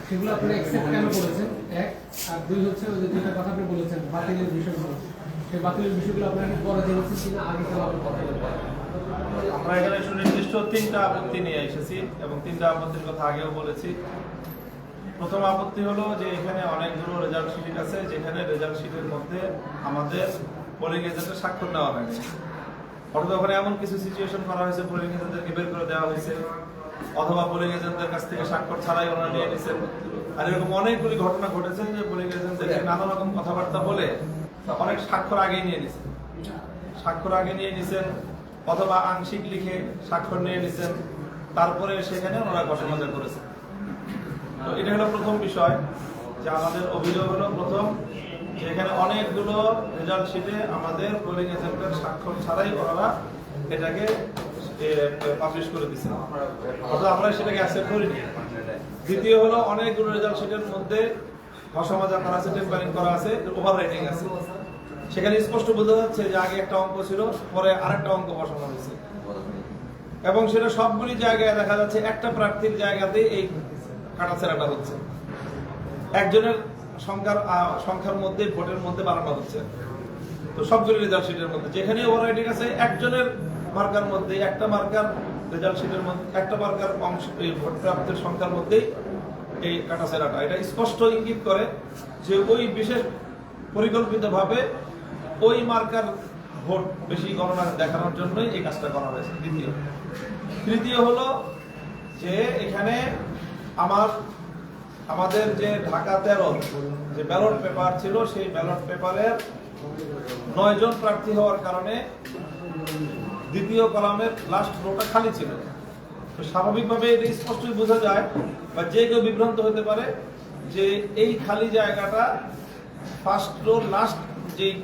সেগুলো আপনি অ্যাকসেপ্ট কেন করেছেন, এক। আর দুই হচ্ছে ওই যে যেটা কথা আপনি বলেছেন বাতিলের বিষয়গুলো, সেই বাতিলের বিষয়গুলো আপনারা কি পরে জেনেছেন কিনা, আগে থেকে আপনি কথা বলবেন? আমরা এখানে সুনির্দিষ্ট 3টা আপত্তি নিয়ে এসেছি এবং 3টা আপত্তির কথা আগেও বলেছি। প্রথম আপত্তি হলো যে এখানে অনেকগুলো রেজাল্ট শিট আছে, যেখানে রেজাল্ট শিটের মধ্যে আমাদের পোলিং এজেন্টের স্বাক্ষর নেওয়া হয়নি। অথবা ওখানে এমন কিছু সিচুয়েশন করা হয়েছে, পোলিং এজেন্টদেরকে বের করে দেওয়া হয়েছে, অথবা পোলিং এজেন্টদের কাছ থেকে স্বাক্ষর ছাড়াই ওনারা নিয়ে নিয়েছেন। আর এরকম অনেকগুলি ঘটনা ঘটেছে যে পোলিং এজেন্টদেরকে নানা রকম কথাবার্তা বলে অনেক স্বাক্ষর আগে নিয়ে নিয়েছেন, অথবা আংশিক লিখে স্বাক্ষর নিয়ে নিয়েছেন, তারপরে সেখানে ওনারা ঘষামাজা করেছেন। তো এটা হলো প্রথম বিষয়, যে আমাদের অভিযোগ হলো প্রথম, যে এখানে অনেকগুলো রেজাল্ট শিটে আমাদের পোলিং এজেন্টের স্বাক্ষর ছাড়াই ওনারা এটাকে পাবলিশ করে দিচ্ছে, অর্থাৎ আমরা সেটাকে অ্যাকসেপ্ট করিনি। দ্বিতীয় হলো অনেকগুলো রেজাল্ট শিটের মধ্যে ঘষামাজা করা আছে, টেম্পারিং করা আছে, ওভার রাইটিং আছে। সেখানে স্পষ্ট বোঝা যাচ্ছে যে আগে একটা অঙ্ক ছিল, পরে আরেকটা অঙ্ক বসানো হয়েছে, এবং সেটা সবগুলি জায়গায় দেখা যাচ্ছে একটা প্রার্থীর জায়গাতে এই কাটাছেড়াটা হচ্ছে, একজনের সংখ্যার মধ্যে ভোটের মধ্যে বাড়ানো হচ্ছে। তো সবগুলি রেজাল্ট শিটের মধ্যে যেখানে ওভার রাইটিং আছে, একজনের মার্কার মধ্যে, একটা মার্কার রেজাল্ট শিটের মধ্যে, একটা মার্কার অংশ এই ভোট প্রাপ্তির সংখ্যার মধ্যেই এই কাটাছেড়াটা, এটা স্পষ্ট ইঙ্গিত করে যে ওই বিশেষ পরিকল্পিতভাবে ওই মার্কার ভোট বেশি গণনা দেখানোর জন্যই এই কাজটা করা হয়েছে। তৃতীয় হলো যে এখানে আমাদের যে ঢাকা 13 যে ব্যালট পেপার ছিল, সেই ব্যালট পেপারের 9 জন প্রার্থী হওয়ার কারণে দ্বিতীয় কলামের লাস্ট রোটা খালি ছিল। তো স্বাভাবিকভাবে এটা স্পষ্টই বোঝা যায় বা যে কেউ বিভ্রান্ত হতে পারে যে এই খালি জায়গাটা ফার্স্ট রো লাস্ট যেই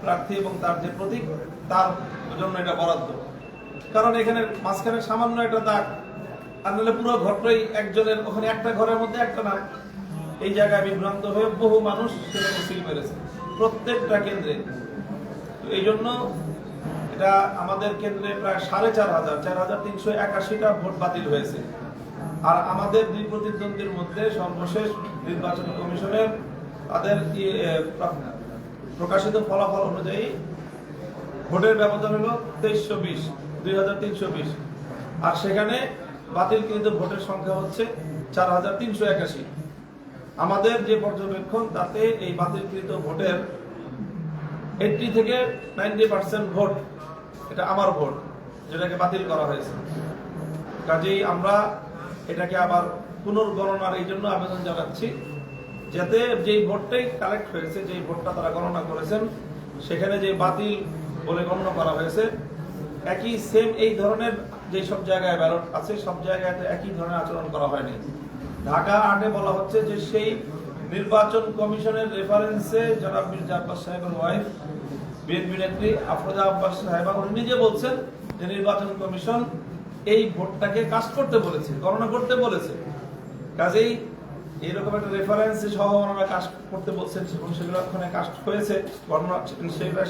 প্রার্থী এবং তার যে প্রতীক, তার জন্য এটা বরাদ্দ। কারণ এখানে মাঝখানে সামান্য একটা দাগ, আর নাহলে পুরো ঘরটাই একজনের, ওখানে একটা ঘরের মধ্যে একটা নাম। এই জায়গায় বিভ্রান্ত হয়ে বহু মানুষ সেখানে সিল মেরেছে প্রত্যেকটা কেন্দ্রে। এই জন্য এটা আমাদের কেন্দ্রে প্রায় 4,381টা ভোট বাতিল হয়েছে। আর আমাদের দুই প্রতিদ্বন্দ্বীর মধ্যে সর্বশেষ নির্বাচন কমিশনের তাদের প্রকাশিত ফলাফল অনুযায়ী ভোটের ব্যবধান হলো 2320, আর সেখানে বাতিলকৃত ভোটের সংখ্যা হচ্ছে 4,381। আমাদের যে পর্যবেক্ষণ, তাতে এই বাতিলকৃত ভোটের 80 থেকে 90% ভোট এটা আমার ভোট, যেটাকে বাতিল করা হয়েছে। কাজেই আমরা এটাকে আবার পুনর্গণনার এই জন্য আবেদন জানাচ্ছি, যাতে যেই ভোটটাই কালেক্ট হয়েছে, যেই ভোটটা তারা গণনা করেছেন, সেখানে যে বাতিল বলে গণনা করা হয়েছে, একই সেম এই ধরনের যে সব জায়গায় ব্যালট আছে, সব জায়গায় একই ধরনের আচরণ করা হয়নি। ঢাকা 8-এ বলা হচ্ছে যে সেই নির্বাচন কমিশনের রেফারেন্সে জনাব মির্জা আব্বাস সাহেবের ওয়াইফ বিএনপি নেত্রী আফরোজা আব্বাস সাহেবা উনি নিজে বলছেন যে নির্বাচন কমিশন এই ভোটটাকে কাস্ট করতে বলেছে, গণনা করতে বলেছে। কাজেই এইরকম একটা রেফারেন্স সহ ওনারা কাস্ট করতে বলছেন, এবং সেগুলো ওখানে কাস্ট হয়েছে,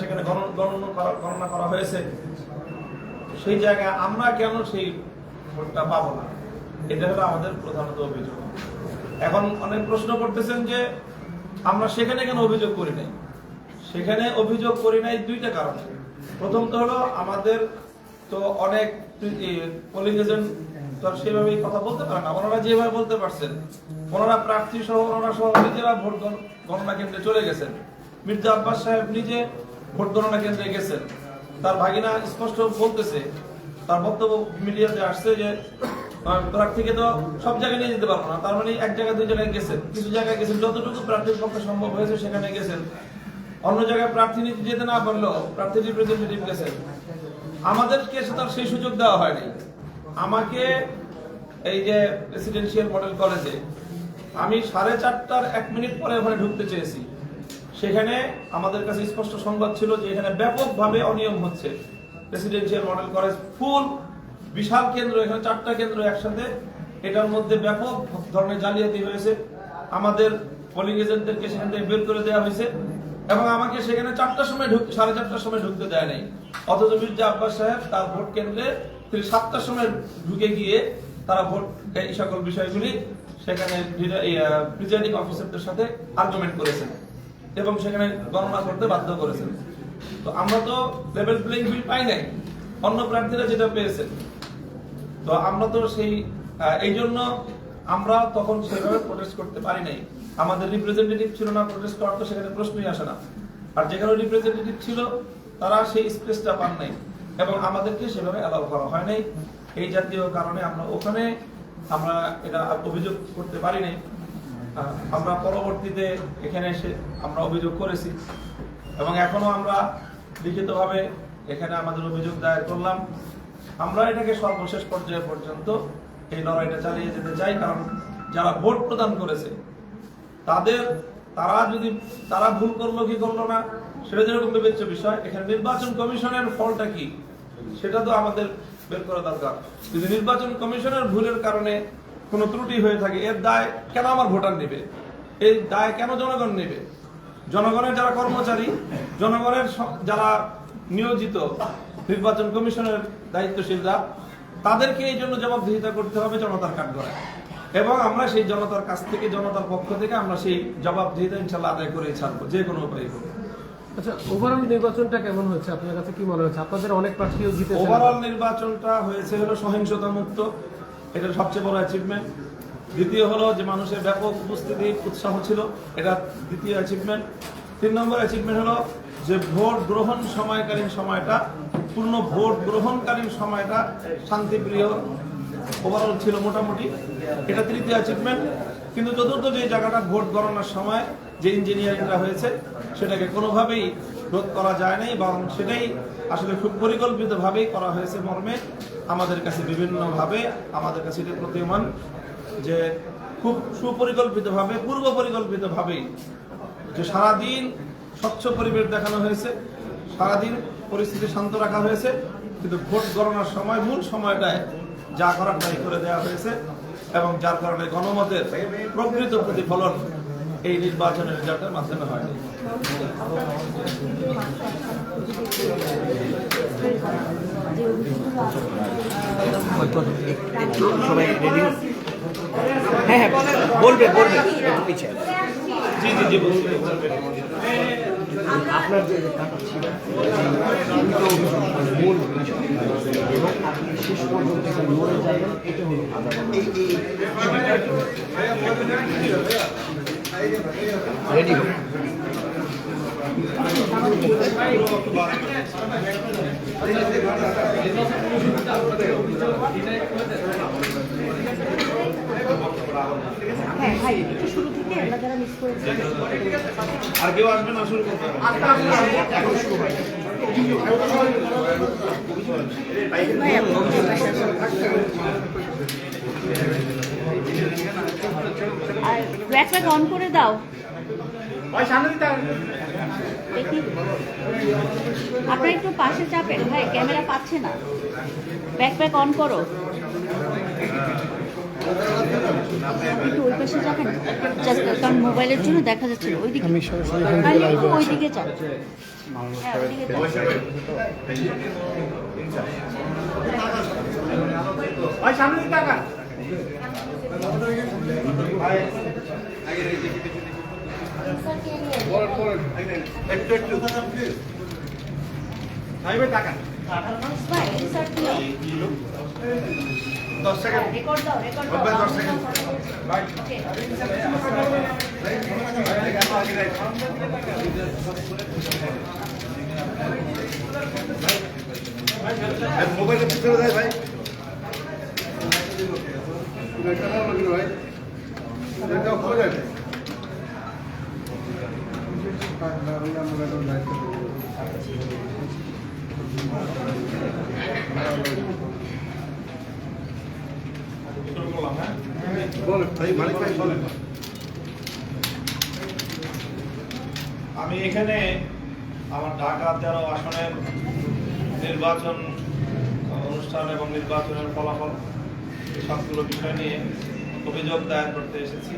সেখানে গণনা করা হয়েছে। সেই জায়গায় আমরা কেন সেই ভোটটা পাবো না, এটা হলো আমাদের প্রধানত অভিযোগ। এখন অনেক প্রশ্ন করতেছেন যে আমরা সেখানে কেন অভিযোগ করি নাই। সেখানে অভিযোগ করি নাই দুইটা কারণে। প্রথম তো হলো আমাদের তো অনেক পোলিং এজেন্ট তো সেভাবেই কথা বলতে পারে না, ওনারা যেভাবে বলতে পারছেন, ওনারা প্রার্থী সহ ওনারা সহ নিজেরা ভোট গণনা কেন্দ্রে চলে গেছেন। মির্জা আব্বাস সাহেব নিজে ভোট গণনা কেন্দ্রে গেছেন, তার ভাগিনা স্পষ্ট বলতেছে, তার বক্তব্য মিডিয়াতে আসছে যে প্রার্থীকে তো সব জায়গায় নিয়ে যেতে পারবো না, তার মানে এক জায়গায় দুই জায়গায় গেছেন, কিছু জায়গায় গেছেন, যতটুকু প্রার্থীর পক্ষে সম্ভব হয়েছে সেখানে গেছেন। অন্য জায়গায় প্রার্থী নিতে যেতে না পারলেও প্রার্থী রিপ্রেজেন্টেটিভ গেছেন। আমাদেরকে তার সেই সুযোগ দেওয়া হয়নি। আমাকে এই যে রেসিডেন্সিয়াল মডেল কলেজে আমি 4:30 1 মিনিট পরে ওখানে ঢুকতে চেয়েছি, সেখানে আমাদের কাছে স্পষ্ট সংবাদ ছিল যে এখানে ব্যাপকভাবে অনিয়ম হচ্ছে। রেসিডেন্সিয়াল মডেল কলেজ ফুল বিশাল কেন্দ্র, এখানে 4টা কেন্দ্র একসাথে, এটার মধ্যে ব্যাপক ধরনের জালিয়াতি হয়েছে। আমাদের পোলিং এজেন্টদেরকে সেখান থেকে বের করে দেওয়া হয়েছে, এবং আমাকে সেখানে 4টার সময় 4:30টার সময় ঢুকতে দেয় নাই। অথচ মির্জা আব্বাস সাহেব তার ভোট কেন্দ্রে তিনি 7টার সময় ঢুকে গিয়ে তারা ভোট এই সকল বিষয়গুলি সেখানে প্রিজাইডিং অফিসারদের সাথে আর্গুমেন্ট করেছেন এবং সেখানে গণনা করতে বাধ্য করেছেন। তো আমরা তো লেভেল প্লেইং ফিল্ড পাই নাই, অন্য প্রার্থীরা যেটা পেয়েছেন। তো আমরা তো সেই এই জন্য আমরা তখন সেভাবে প্রোটেস্ট করতে পারি নাই। আমাদের রিপ্রেজেন্টেটিভ ছিল না, প্রোটেস্ট করার তো সেখানে প্রশ্নই আসে না। আর যেখানে রিপ্রেজেন্টেটিভ ছিল তারা সেই স্পেসটা পান নাই এবং আমাদেরকে সেভাবে অ্যালাউ করা হয় নাই। এই জাতীয় কারণে আমরা ওখানে আমরা এটা অভিযোগ করতে পারি নাই। আমরা পরবর্তীতে এখানে এসে আমরা অভিযোগ করেছি এবং এখনো আমরা লিখিতভাবে এখানে আমাদের অভিযোগ দায়ের করলাম। আমরা এটাকে সর্বশেষ পর্যায়ে পর্যন্ত এই লড়াইটা চালিয়ে যেতে চাই, কারণ যারা ভোট প্রদান করেছে তারা ভুল করলো কি করলো না সেটা যেরকম বিবেচ্য বিষয়। এখানে নির্বাচন কমিশনের ফলটা কি সেটা তো আমাদের বের করা দরকার। যদি নির্বাচন কমিশনের ভুলের কারণে কোনো ত্রুটি হয়ে থাকে, এর দায় কেন আমার ভোটার নেবে? এই দায় কেন জনগণ নেবে? জনগণের যারা কর্মচারী, জনগণের যারা নিয়োজিত নির্বাচন কমিশনের দায়িত্বশীলরা, তাদেরকে এই জন্য জবাবদিহিতা করতে হবে জনতার কাঠগড়ায়। এবং আমরা সেই জনতার কাছ থেকে, জনতার পক্ষ থেকে আমরা সেই জবাবদিহিতা ইনশাল্লাহ আদায় করে ছাড়বো, যে কোনো উপায় করবো। আচ্ছা, ওভারঅল নির্বাচনটা কেমন হয়েছে আপনার কাছে, কি মনে হচ্ছে? আপনাদের অনেক প্রার্থীও জিতেছে। ওভারঅল নির্বাচনটা হয়েছে হলো সহিংসতা মুক্ত, এটা সবচেয়ে বড় অ্যাচিভমেন্ট। দ্বিতীয় হলো যে মানুষের ব্যাপক উপস্থিতি, উৎসাহ ছিল, এটা দ্বিতীয় অ্যাচিভমেন্ট। 3 নম্বর অ্যাচিভমেন্ট হলো যে ভোট গ্রহণ সময়কালীন সময়টা, পূর্ণ ভোট গ্রহণকালীন সময়টা শান্তিপ্রিয় ওভারঅল ছিল মোটামুটি, এটা তৃতীয় অ্যাচিভমেন্ট। কিন্তু চতুর্থ যে জায়গাটা, ভোট গণনার সময় যে ইঞ্জিনিয়ারিংটা হয়েছে সেটাকে কোনোভাবেই রোধ করা যায় নাই, বরং সেটাই আসলে খুব পরিকল্পিতভাবেই করা হয়েছে মর্মে আমাদের কাছে বিভিন্নভাবে আমাদের কাছে এটা প্রতীয়মান যে খুব সুপরিকল্পিতভাবে, পূর্ব পরিকল্পিতভাবেই যে সারাদিন স্বচ্ছ পরিবেশ দেখানো হয়েছে, সারাদিন পরিস্থিতি শান্ত রাখা হয়েছে, কিন্তু ভোট গণনার সময় মূল সময়টায় যা করার তাই করে দেওয়া হয়েছে এবং যার কারণে গণমতের প্রকৃত প্রতিফলন এই নির্বাচনের রেজাল্টের মাধ্যমে হয়নি। হ্যাঁ বলবে পিছিয়ে জি জি জি বলুন। আপনার যে কাটা ছিল মূল এবং আপনি শেষ পর্যন্ত লড়ে যাবেন, এটা হলো রেডি। হ্যাঁ ভাই, একটু শুরু থেকে আমরা যারা মিস করেছি আর কেউ আসবে না, শুরু করতে হবে। আর ব্যাকপ্যাক অন করে দাও। দেখি আপনারা একটু পাশে চাপেন ভাই, ক্যামেরা পাচ্ছে না। ব্যাকপ্যাক অন করো, একটু ওই পাশে যাবেন, কারণ মোবাইলের জন্য দেখা যাচ্ছে না। ওইদিকে ওইদিকে চাপ, হ্যাঁ ওইদিকে চাপ। 10 সেকেন্ড রেকর্ড দাও, রেকর্ড দাও। 10 সেকেন্ড মোবাইলে পিছনে দেয় ভাই, ভাই এটা হয়ে যাবে। আমি এখানে আমার ঢাকা 13 আসনের নির্বাচন অনুষ্ঠান এবং নির্বাচনের ফলাফল সবগুলো বিষয় নিয়ে অভিযোগ দায়ের করতে এসেছি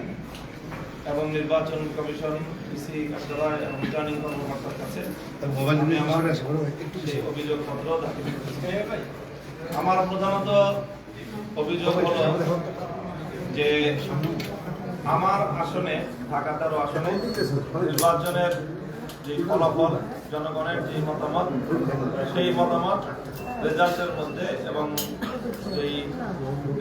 এবং নির্বাচন কমিশন, ইসি কার্যালয় এবং রিটার্নিং কর্মকর্তার কাছে সেই অভিযোগপত্র দাখিল করেছি। আমার প্রধানত অভিযোগ হলো যে আমার আসনে ঢাকা 13 আসনে নির্বাচনের যে ফলাফল, জনগণের যে মতামত, সেই মতামত রেজাল্টের মধ্যে এবং এই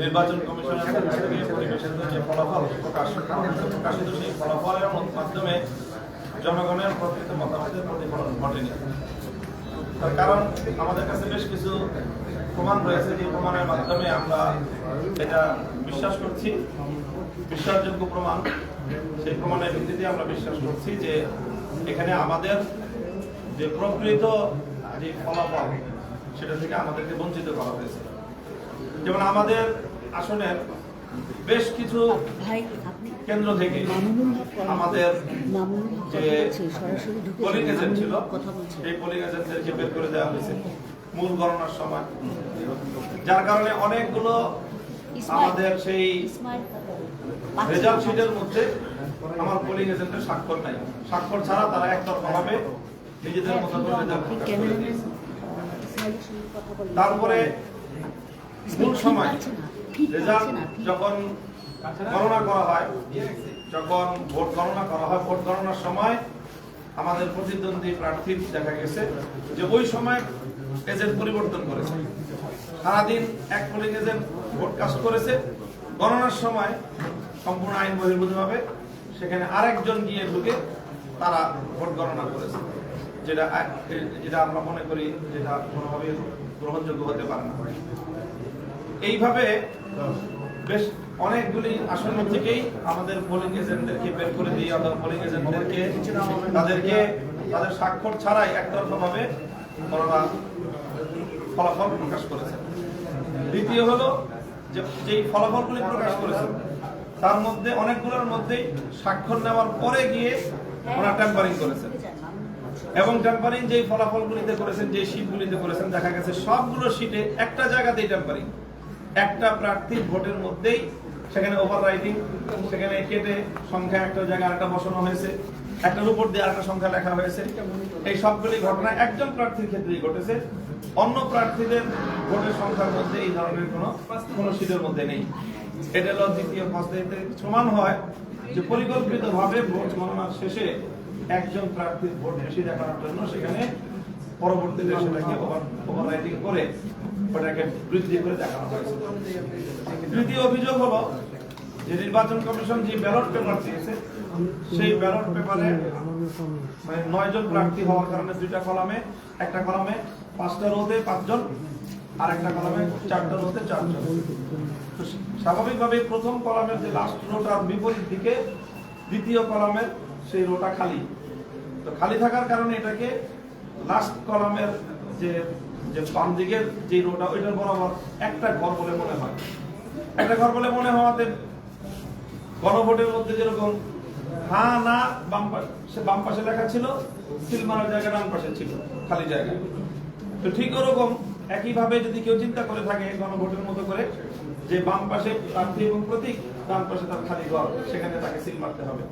নির্বাচন কমিশনের পক্ষ থেকে পরিবেশিত যে ফলাফল প্রকাশিত সেই ফলাফলের মাধ্যমে জনগণের প্রকৃত মতামতের প্রতিফলন ঘটেনি। তার কারণ আমাদের কাছে বেশ কিছু প্রমাণ রয়েছে, যে প্রমাণের মাধ্যমে আমরা এটা বিশ্বাস করছি, বিশ্বাসযোগ্য প্রমাণ। সেই প্রমাণের ভিত্তিতে আমরা বিশ্বাস করছি যে এখানে আমাদের যে প্রকৃত যে ফলাফল সেটা থেকে আমাদেরকে বঞ্চিত করা হয়েছে। যেমন আমাদের আসনের বেশ কিছু কেন্দ্র থেকে আমাদের যে পোলিং এজেন্ট ছিল, এই পোলিং এজেন্টদেরকে বের করে দেওয়া হয়েছে মূল গণনার সময়, যার কারণে অনেকগুলো আমাদের সেই রেজাল্ট শিটের মধ্যে আমার পোলিং এজেন্টের স্বাক্ষর নাই। স্বাক্ষর ছাড়া তারা একতরফাভাবে নিজেদের মতো করে রেজাল্ট প্রকাশ করে দিয়েছে। তারপরে মূল সময় রেজাল্ট যখন গণনা করা হয়, যখন ভোট গণনা করা হয়, ভোট গণনার সময় আমাদের প্রতিদ্বন্দ্বী প্রার্থী দেখা গেছে যে ওই সময় এজেন্ট পরিবর্তন করেছে। সারাদিন এক পোলিং এজেন্ট ভোট কাস্ট করেছে, গণনার সময় সম্পূর্ণ আইন বহির্ভূতভাবে সেখানে আরেকজন গিয়ে ঢুকে তারা ভোট গণনা করেছে, যেটা আমরা মনে করি যেটা কোনোভাবেই গ্রহণযোগ্য হতে পারে না। এইভাবে বেশ অনেকগুলি আসন থেকেই আমাদের পোলিং এজেন্টদেরকে বের করে দিয়ে, অথবা পোলিং এজেন্টদেরকে তাদের স্বাক্ষর ছাড়াই একতরফাভাবে ওনারা ফলাফল প্রকাশ করেছে। দ্বিতীয় হলো যে ফলাফলগুলি প্রকাশ করেছে তার মধ্যে অনেকগুলোর মধ্যেই স্বাক্ষর নেওয়ার পরে গিয়ে ওনারা ট্যাম্পারিং করেছেন, এবং ট্যাম্পারিং যেই ফলাফলগুলিতে করেছেন, যে শীটগুলিতে করেছেন, দেখা গেছে সবগুলো শীটে একটা জায়গাতেই ট্যাম্পারিং। একটা প্রার্থীর ভোটের মধ্যেই সেখানে ওভার রাইটিং, সেখানে কেটে সংখ্যা একটা জায়গায় আরেকটা বসানো হয়েছে, একটার উপর দিয়ে আরেকটা সংখ্যা লেখা হয়েছে। এই সবগুলি ঘটনা একজন প্রার্থীর ক্ষেত্রেই ঘটেছে, অন্য প্রার্থীদের ভোটের সংখ্যার মধ্যে এই ধরনের কোনো শীটের মধ্যে নেই। এটা হলো দ্বিতীয় ফাঁসতে সমান হয় যে পরিকল্পিতভাবে ভোট গণনার শেষে একজন প্রার্থীর ভোট বেশি দেখানোর জন্য সেখানে পরবর্তীতে সেটাকে ওভার রাইটিং করে ওটাকে বৃদ্ধি করে দেখানো হয়েছে। তৃতীয় অভিযোগ হলো যে নির্বাচন কমিশন যে ব্যালট পেপার দিয়েছে, সেই ব্যালট পেপারে 9 জন প্রার্থী হওয়ার কারণে 2টা কলামে, একটা কলামে 5টা রোতে 5 জন, আর একটা কলামে 4টা রোতে 4 জন। স্বাভাবিকভাবে প্রথম কলামের যে লাস্ট রোটার বিপরীত দিকে দ্বিতীয় কলামের সেই রোটা খালি। তো খালি থাকার কারণে এটাকে লাস্ট কলামের যে বাম দিকের যে রোটা, ওইটার বরাবর একটা ঘর বলে মনে হয়। একটা ঘর বলে মনে হওয়াতে গণভোটের মধ্যে যেরকম হ্যাঁ না বাম পাশে লেখা ছিল, সিল মারার জায়গা ডান পাশে ছিল খালি জায়গা। তো ঠিক ওরকম একইভাবে যদি কেউ চিন্তা করে থাকে গণভোটের মতো করে যে বাম পাশে প্রার্থী এবং প্রতীক, ডান পাশে তার খালি ঘর, সেখানে তাকে সিল মারতে হবে।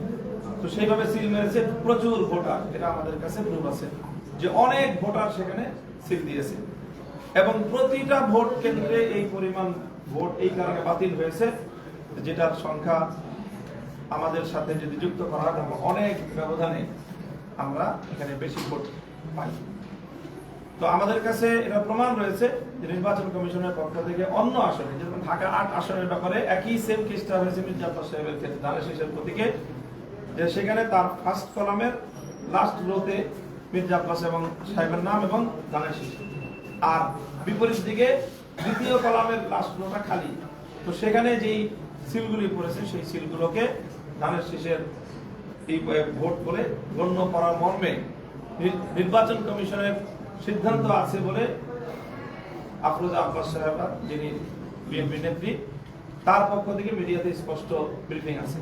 তো সেইভাবে সিল মেরেছে প্রচুর ভোটার, এটা আমাদের কাছে প্রুফ আছে যে অনেক ভোটার সেখানে সিল দিয়েছে, এবং প্রতিটা ভোট কেন্দ্রে এই পরিমাণ ভোট এই কারণে বাতিল হয়েছে, যেটার সংখ্যা আমাদের সাথে যদি যুক্ত করা হয় তাহলে অনেক ব্যবধানে আমরা এখানে বেশি ভোট পাই। তো আমাদের কাছে এটা প্রমাণ রয়েছে যে নির্বাচন কমিশনের পক্ষ থেকে অন্য আসনে, যেমন ঢাকা 8 আসনের ব্যাপারে একই সেম কেসটা হয়েছে মির্জা আব্বাস সাহেবের ক্ষেত্রে, ধানের শীষের প্রতীকে, যে সেখানে তার ফার্স্ট কলামের লাস্ট রোতে মির্জা আব্বাস এবং সাহেবের নাম এবং ধানের শীষ, আর বিপরীত দিকে দ্বিতীয় কলামের লাস্ট রোটা খালি। তো সেখানে যেই সিলগুলি পড়েছে সেই সিলগুলোকে ধানের শীষের এই ভোট বলে গণ্য করার মর্মে নির্বাচন কমিশনের সিদ্ধান্ত আছে বলে আফরোজা আব্বাস সাহেব, যিনি বিএনপি নেত্রী, তার পক্ষ থেকে মিডিয়াতে স্পষ্ট ব্রিফিং আছে।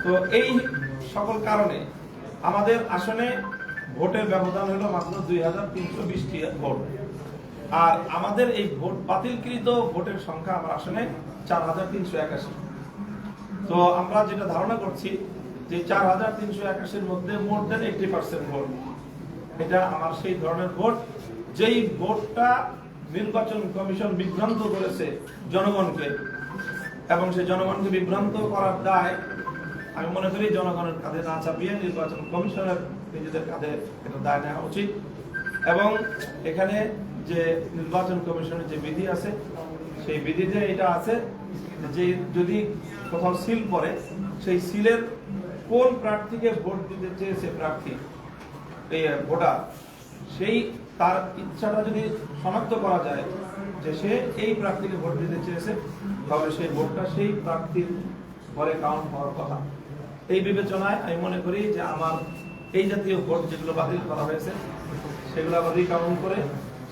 তো এই সকল কারণে আমাদের আসনে ভোটের ব্যবধান হলো মাত্র 2320টি ভোট, আর আমাদের এই ভোট বাতিলকৃত ভোটের সংখ্যা আমার আসনে 4381। তো আমরা যেটা ধারণা করছি যে 4381-এর মধ্যে মোর দেন 80% ভোট, এটা আমার সেই ধরনের ভোট যেই ভোটটা নির্বাচন কমিশন বিভ্রান্ত করেছে জনগণকে, এবং সেই জনগণকে বিভ্রান্ত করার দায় আমি মনে করি জনগণের কাঁধে না চাপিয়ে নির্বাচন কমিশনের নিজেদের কাঁধে এটা দায় নেওয়া উচিত। এবং এখানে যে নির্বাচন কমিশনের যে বিধি আছে, সেই বিধিতে এটা আছে যে যদি কোথাও সিল পড়ে, সেই সিলের কোন প্রার্থীকে ভোট দিতে চেয়েছে প্রার্থী ভোটার, সেই তার ইচ্ছাটা যদি শনাক্ত করা যায় যে সে এই প্রার্থীকে ভোট দিতে চেয়েছে, তাহলে সেই ভোটটা সেই প্রার্থীর ঘরে কাউন্ট হওয়ার কথা। এই বিবেচনায় আমি মনে করি যে আমার এই জাতীয় ভোট যেগুলো বাতিল করা হয়েছে সেগুলো আবার রিকাউন্ট করে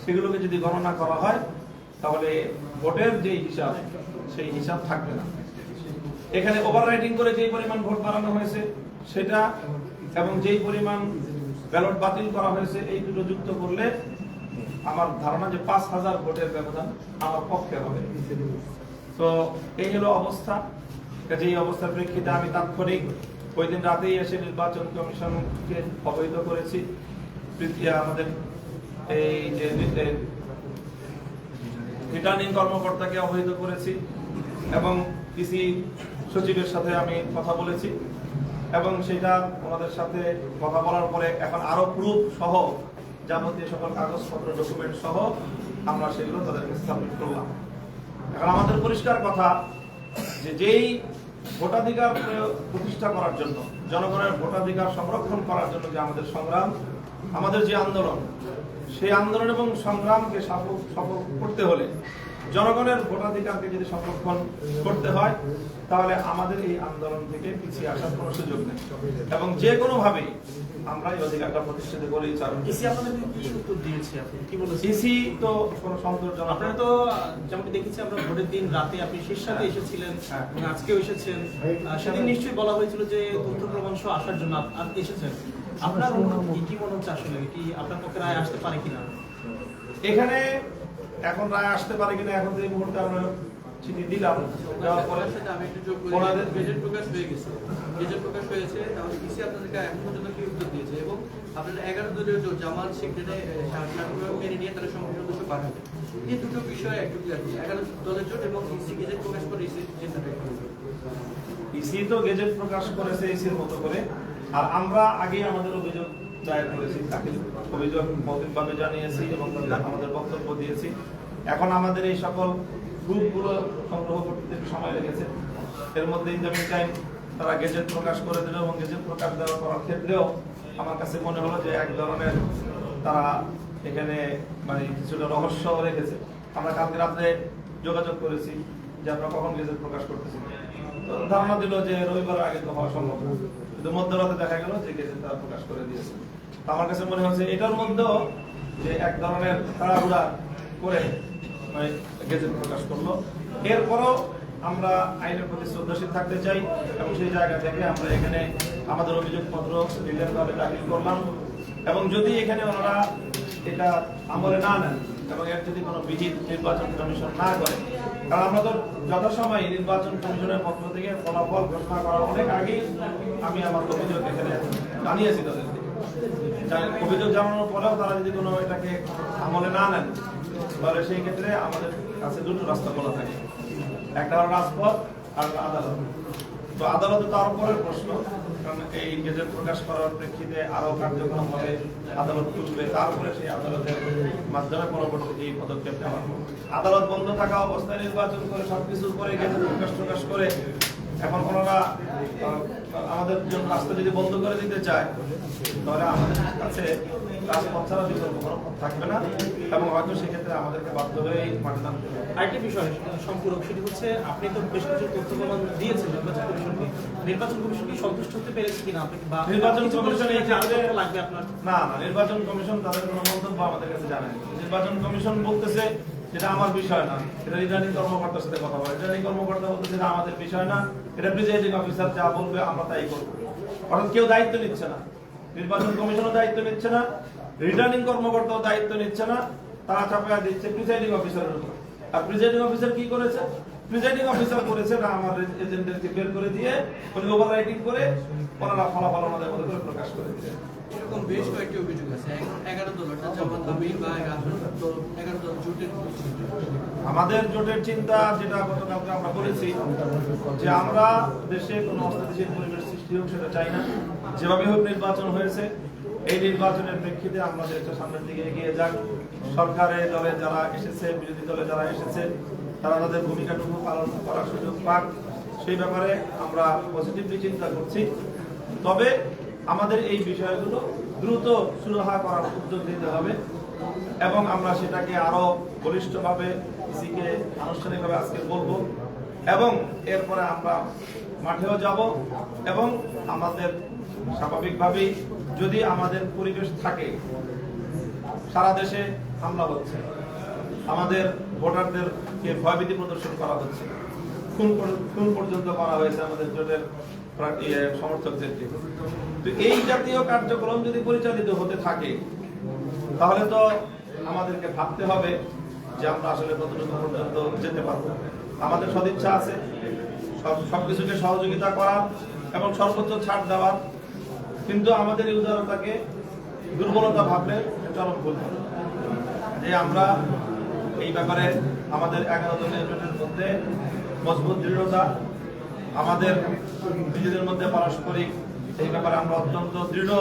সেগুলোকে যদি গণনা করা হয়, তাহলে ভোটের যে হিসাব সেই হিসাব থাকবে না। এখানে ওভাররাইটিং করে যেই পরিমাণ ভোট বাড়ানো হয়েছে সেটা এবং যেই পরিমাণ ব্যালট বাতিল করা হয়েছে, এই দুটো যুক্ত করলে আমার ধারণা যে 5,000 ভোটের ব্যবধান আমার পক্ষে হবে। তো এই হলো অবস্থা। যেই অবস্থার প্রেক্ষিতে আমি তাৎক্ষণিক ওই দিন রাতেই এসে নির্বাচন কমিশনকে অবহিত করেছি, আমাদের এই যে রিটার্নিং কর্মকর্তাকে অবহিত করেছি, এবং ইসি সচিবের সাথে আমি কথা বলেছি, এবং সেটা ওনাদের সাথে কথা বলার পরে এখন আরো প্রুফ সহ যাবতীয় সকল কাগজপত্র ডকুমেন্ট সহ আমরা সেগুলো তাদেরকে সাবমিট করলাম। এখন আমাদের পরিষ্কার কথা যে যেই ভোটাধিকার প্রতিষ্ঠা করার জন্য, জনগণের ভোটাধিকার সংরক্ষণ করার জন্য যে আমাদের সংগ্রাম, আমাদের যে আন্দোলন, সেই আন্দোলন এবং সংগ্রামকে সফল করতে হলে জনগণের ভোটাধিকারকে যদি সংরক্ষণ করতে হয়, তাহলে আমাদের এই আন্দোলন থেকে পিছিয়ে আসার কোনো সুযোগ নেই, এবং যে কোনো ভাবে আমরা এই অধিকারটা প্রতিষ্ঠিত করেই চাই। ইসি আপনাদেরকে কি উত্তর দিয়েছে, আপনি কি বলেছেন? ইসি তো কোনো সন্তোষজনক। আপনারা তো যেমন দেখেছি আমরা ভোটের দিন রাতে আপনি শীর্ষাতে এসেছিলেন এবং আজকেও এসেছেন, সেদিন নিশ্চয়ই বলা হয়েছিল যে তথ্য প্রমাণ সহ আসার জন্য এসেছেন। আপনার কি মনে হচ্ছে, আসলে কি আপনার পক্ষে রায় আসতে পারে কিনা? এখানে এখন রায় আসতে পারে কিনা, এখন এই মুহূর্তে আমরা চিঠি দিলাম, দেওয়ার পরে আমি একটু যোগ করি, গেজেট প্রকাশ হয়ে গেছে, গেজেট প্রকাশ হয়েছে, তাহলে ইসি আপনাদেরকে এখন পর্যন্ত কি উত্তর দিয়েছে, এবং আপনারা 11 দলীয় জামাত সেক্রেটারি মেনে নিয়ে তারা সংসদ সদস্য বাড়াবে, এই দুটো বিষয় একটু ক্লিয়ার করি। 11 দলের জোট এবং ইসি গেজেট প্রকাশ করে ইসি ইসি তো গেজেট প্রকাশ করেছে ইসির মতো করে, আর আমরা আগে আমাদের অভিযোগ দায়ের করেছি, অভিযোগ মৌখিকভাবে জানিয়েছি এবং আমাদের বক্তব্য দিয়েছি। এখন আমাদের এই সকল গ্রুপগুলো সংগ্রহ করতে সময় লেগেছে, এর মধ্যে ইন দ্য মিন টাইম তারা গেজেট প্রকাশ করে দিল, এবং গেজেট প্রকাশ দেওয়া করার ক্ষেত্রেও আমার কাছে মনে হলো যে এক ধরনের তারা এখানে মানে কিছুটা রহস্য রেখেছে। আমরা কালকে রাত্রে যোগাযোগ করেছি যে আমরা কখন গেজেট প্রকাশ করতেছি, তো ধারণা দিল যে রবিবার আগে তো হওয়া সম্ভব না, কিন্তু মধ্যরাতে দেখা গেল যে গেজেট তারা প্রকাশ করে দিয়েছে। আমার কাছে মনে হচ্ছে এটার মধ্যেও যে এক ধরনের তাড়াহুড়া করে গেজেট প্রকাশ করলো। এরপরও আমরা আইনের প্রতি শ্রদ্ধাশীল থাকতে চাই, এবং সেই জায়গা থেকে আমরা এখানে আমাদের অভিযোগপত্র রিটার্নভাবে দাখিল করলাম, এবং যদি এখানে ওনারা এটা আমলে না নেন এবং এর যদি কোনো বিহিত নির্বাচন কমিশন না করে, কারণ আমরা তো যথাসময় নির্বাচন কমিশনের পক্ষ থেকে ফলাফল ঘোষণা করার অনেক আগেই আমি আমার অভিযোগ এখানে জানিয়েছি তাদেরকে। অভিযোগ জানানোর পরেও তারা যদি কোনো এটাকে আমলে না নেন, তাহলে সেই ক্ষেত্রে আমাদের কাছে দুটো রাস্তা খোলা থাকে, একটা হলো রাজপথ আর আদালত। তো আদালতে তার উপরের প্রশ্ন, কারণ এই গেজেট প্রকাশ করার প্রেক্ষিতে আরো কার্যক্রম হবে, আদালত খুলবে, তারপরে সেই আদালতের মাধ্যমে পরবর্তী এই পদক্ষেপ নেওয়া হবে। আদালত বন্ধ থাকা অবস্থায় নির্বাচন করে সবকিছুর পরে গেজেট প্রকাশ করে এখন ওনারা আমাদের জন্য রাস্তা যদি বন্ধ করে দিতে চায়, তাহলে আমাদের কাছে রাজপথ ছাড়া বিকল্প কোনো পথ থাকবে না, এবং হয়তো সেক্ষেত্রে আমাদেরকে বাধ্য হয়ে মাঠে নামতে হবে। আরেকটি বিষয় সম্পূরক, সেটি হচ্ছে আপনি তো বেশ কিছু তথ্য প্রমাণ দিয়েছেন নির্বাচন কমিশনকে, নির্বাচন কমিশন কি সন্তুষ্ট হতে পেরেছে কিনা আপনাকে, বা নির্বাচন কমিশন লাগবে আপনার? না, নির্বাচন কমিশন তাদের কোনো মন্তব্য আমাদের কাছে জানায়। নির্বাচন কমিশন বলতেছে যেটা আমার বিষয় না, এটা রিটার্নিং কর্মকর্তার সাথে কথা বলে, রিটার্নিং কর্মকর্তা বলতেছে এটা আমাদের বিষয় না, এটা প্রিজাইডিং অফিসার যা বলবে আমরা তাই করবো। অর্থাৎ কেউ দায়িত্ব নিচ্ছে না, নির্বাচন কমিশনও দায়িত্ব নিচ্ছে না, রিটার্নিং কর্মকর্তাও দায়িত্ব নিচ্ছে না, তারা চাপায়া দিচ্ছে প্রিজাইডিং অফিসারের উপর। আর প্রিজাইডিং অফিসার কি করেছে, প্রিজাইডিং অফিসার করেছে না আমার এজেন্টদেরকে বের করে দিয়ে উনি ওভার রাইটিং করে ওনারা ফলাফল আমাদের মধ্যে করে প্রকাশ করে দিলেন। এরকম বেশ কয়েকটি অভিযোগ আছে। এখন 11 দল অর্থাৎ জামাত আমির বা 11 দল জোটের আমাদের জোটের চিন্তা যেটা গতকালকে আমরা বলেছি যে আমরা দেশে কোনো অস্থিতিশীল পরিবেশ সৃষ্টি হোক সেটা চাই না। যেভাবে হোক নির্বাচন হয়েছে, এই নির্বাচনের প্রেক্ষিতে আমরা দেশটা সামনের দিকে এগিয়ে যাক। সরকারের দলে যারা এসেছে, বিরোধী দলে যারা এসেছে, তারা তাদের ভূমিকাটুকু পালন করার সুযোগ পাক, সেই ব্যাপারে আমরা পজিটিভলি চিন্তা করছি। তবে আমাদের এই বিষয়গুলো দ্রুত সুরাহা করার উদ্যোগ নিতে হবে এবং আমরা সেটাকে আরো বলিষ্ঠভাবে ইসিকে আনুষ্ঠানিকভাবে আজকে বলবো এবং এরপরে আমরা মাঠেও যাব এবং আমাদের স্বাভাবিকভাবেই যদি আমাদের পরিবেশ থাকে, সারা দেশে হামলা হচ্ছে, আমাদের ভোটারদেরকে ভয়ভীতি প্রদর্শন করা হচ্ছে, খুন পর্যন্ত করা হয়েছে আমাদের জোটের সমর্থকদেরকে। তো এই জাতীয় কার্যক্রম যদি পরিচালিত হতে থাকে তাহলে তো আমাদেরকে ভাবতে হবে যে আমরা আসলে কতটুকু পর্যন্ত যেতে পারবো। আমাদের সদিচ্ছা আছে সবকিছুকে সহযোগিতা করার এবং সর্বোচ্চ ছাড় দেওয়ার, কিন্তু আমাদের এই উদারতাকে দুর্বলতা ভাবলে চরম ভুল হবে। যে আমরা এই ব্যাপারে আমাদের 11 দলের জোটের মধ্যে মজবুত দৃঢ়তা, আমাদের নিজেদের মধ্যে পারস্পরিক এই ব্যাপারে আমরা অত্যন্ত দৃঢ়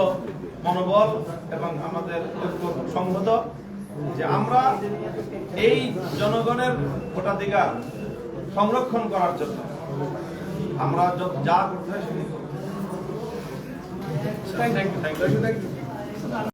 মনোবল এবং আমাদের সংহত যে আমরা এই জনগণের ভোটাধিকার সংরক্ষণ করার জন্য আমরা যা করতে হয় সেটি করব। Thank you.